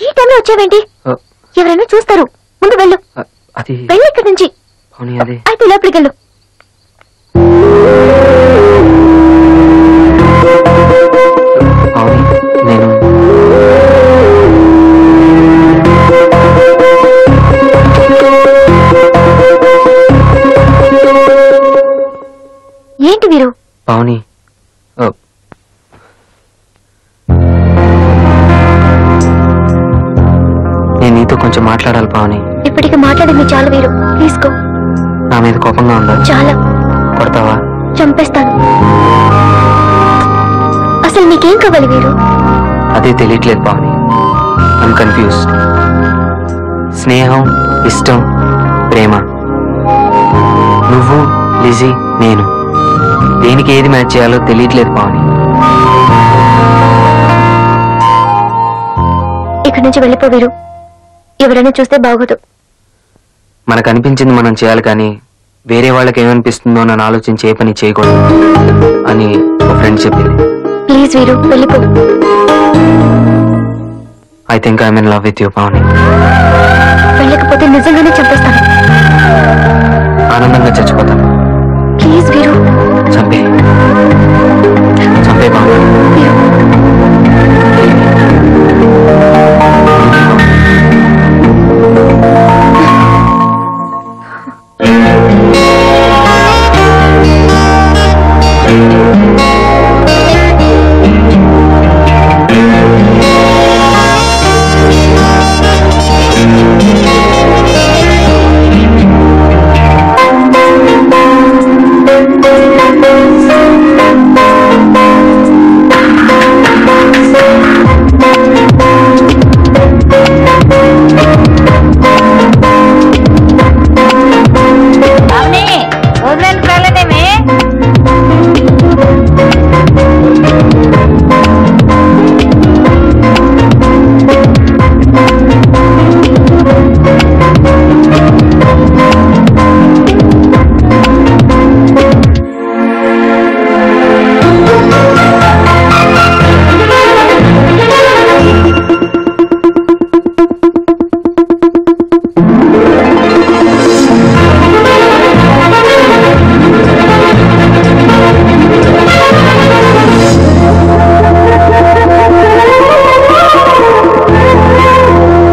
ఈ టైంలో వచ్చావేంటి? ఎవరైనా చూస్తారు. ముందు వెళ్ళు. వెళ్ళి ఇక్కడి నుంచి. అయితే లోపలికి వెళ్ళు. ఏంటి వీరు? పావని, నేను నీతో కొంచెం మాట్లాడాలి పావని. ఇప్పటికి మాట్లాడింది చాలు వీరు. తీసుకో. నా మీద కోపంగా ఉందా? చాలా. కొడతావా? చంపేస్తాను. అసలు నీకేం కావాలి వీరు? అదే తెలియట్లేదు పావని. I'm confused. స్నేహం, ఇష్టం, ప్రేమ, నువ్వు, లిజీ, నేను, దేనికి ఏది మ్యాచ్ చేయాలో తెలియట్లేదు పావని. ఇక్కడి నుంచి వెళ్ళిపో వీరు. ఎవరైనా చూస్తే బాగోదు. మనకు అనిపించింది మనం చేయాలి, కానీ వేరే వాళ్ళకి ఏమనిపిస్తుందో నన్ను ఆలోచించి ఏ పని చేయకూడదు అని ఒక ఫ్రెండ్ చెప్పింది. ప్లీజ్ వీరు వెళ్ళిపో. I think I'm in love with you Pavani. వెళ్ళకపోతే నిజంగానే చంపేస్తాను. ఆనందంగా చచ్చిపోతాను.